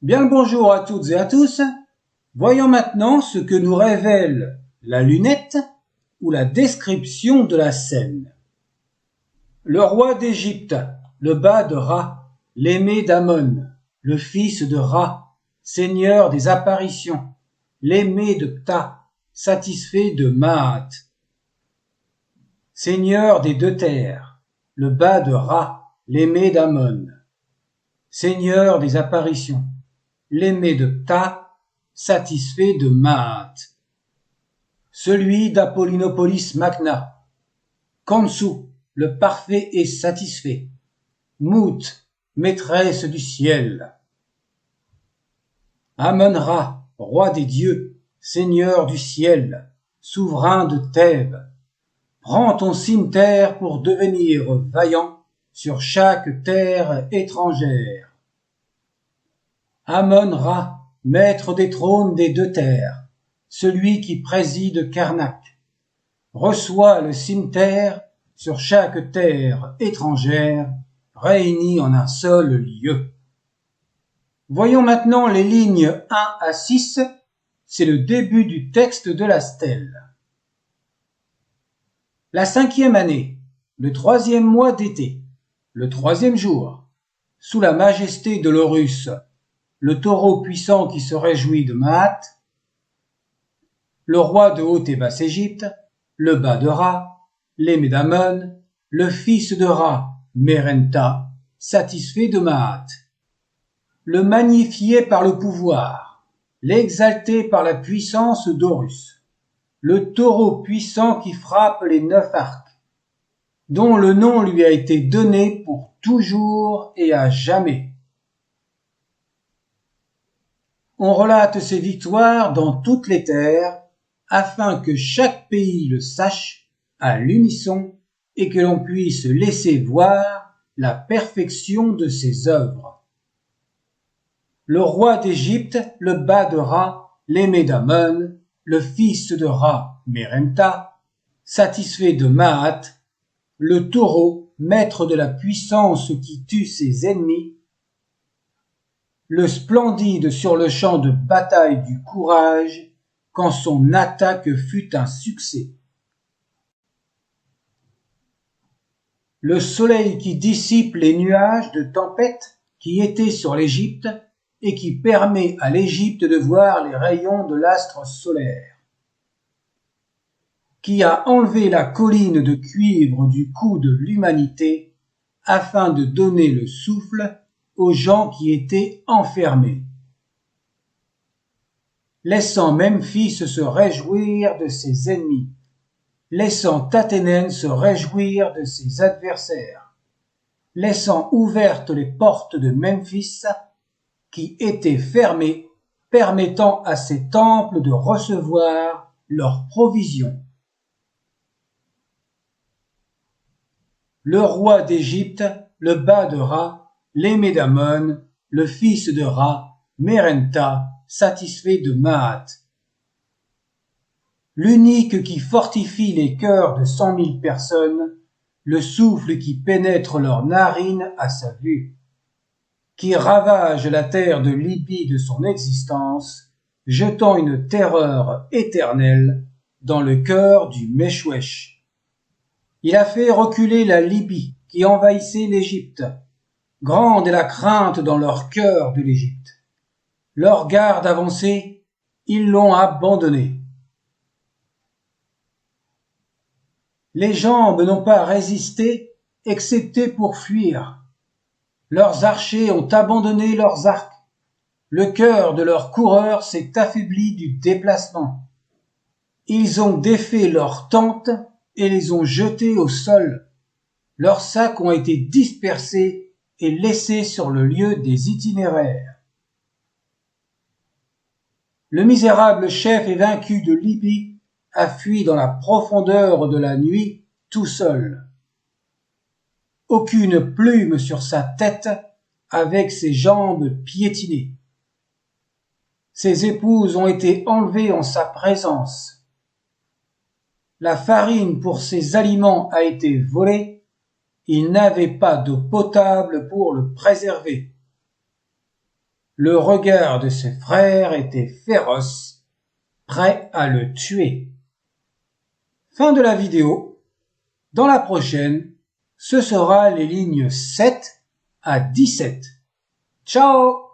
Bien le bonjour à toutes et à tous. Voyons maintenant ce que nous révèle la lunette ou la description de la scène. Le roi d'Égypte, le bas de Ra, l'aimé d'Amon, le fils de Ra, seigneur des apparitions, l'aimé de Ptah, satisfait de Maat. Seigneur des deux terres, le bas de Ra, l'aimé d'Amon, seigneur des apparitions, l'aimé de Ptah, satisfait de Maat. Celui d'Apollinopolis Magna, Khonsu, le parfait et satisfait, Mout, maîtresse du ciel. Amon-Ra, roi des dieux, seigneur du ciel, souverain de Thèbes, prends ton cimeterre pour devenir vaillant sur chaque terre étrangère. Amon-Ra, maître des trônes des deux terres, celui qui préside Karnak, reçoit le cimeterre sur chaque terre étrangère, réunie en un seul lieu. Voyons maintenant les lignes 1 à 6, c'est le début du texte de la stèle. La 5e année, le 3e mois d'été, le 3e jour, sous la majesté de l'Horus, le taureau puissant qui se réjouit de Maat, le roi de Haute et Basse Égypte, le bas de Ra, l'aimé d'Amon, le fils de Ra, Merenta, satisfait de Maat, le magnifié par le pouvoir, l'exalté par la puissance d'Horus, le taureau puissant qui frappe les 9 arcs, dont le nom lui a été donné pour toujours et à jamais. On relate ses victoires dans toutes les terres, afin que chaque pays le sache à l'unisson et que l'on puisse laisser voir la perfection de ses œuvres. Le roi d'Égypte, le bas de Ra, l'aimé d'Amon, le fils de Ra, Merenta, satisfait de Maat, le taureau, maître de la puissance qui tue ses ennemis, le splendide sur le champ de bataille du courage, quand son attaque fut un succès. Le soleil qui dissipe les nuages de tempête qui étaient sur l'Égypte et qui permet à l'Égypte de voir les rayons de l'astre solaire. Qui a enlevé la colline de cuivre du cou de l'humanité afin de donner le souffle aux gens qui étaient enfermés, laissant Memphis se réjouir de ses ennemis, laissant Athénène se réjouir de ses adversaires, laissant ouvertes les portes de Memphis qui étaient fermées, permettant à ces temples de recevoir leurs provisions. Le roi d'Égypte, le bas de Ra, l'aimé d'Amon, le fils de Ra, Merenta, satisfait de Maat. L'unique qui fortifie les cœurs de 100 000 personnes, le souffle qui pénètre leurs narines à sa vue, qui ravage la terre de Libye de son existence, jetant une terreur éternelle dans le cœur du Meshwesh. Il a fait reculer la Libye qui envahissait l'Égypte. Grande est la crainte dans leur cœur de l'Égypte. Leur garde avancée, ils l'ont abandonnée. Les jambes n'ont pas résisté, excepté pour fuir. Leurs archers ont abandonné leurs arcs. Le cœur de leurs coureurs s'est affaibli du déplacement. Ils ont défait leurs tentes et les ont jetés au sol. Leurs sacs ont été dispersés et laissés sur le lieu des itinéraires. Le misérable chef et vaincu de Libye a fui dans la profondeur de la nuit tout seul. Aucune plume sur sa tête avec ses jambes piétinées. Ses épouses ont été enlevées en sa présence. La farine pour ses aliments a été volée. Il n'avait pas d'eau potable pour le préserver. Le regard de ses frères était féroce, prêt à le tuer. Fin de la vidéo. Dans la prochaine, ce sera les lignes 7 à 17. Ciao!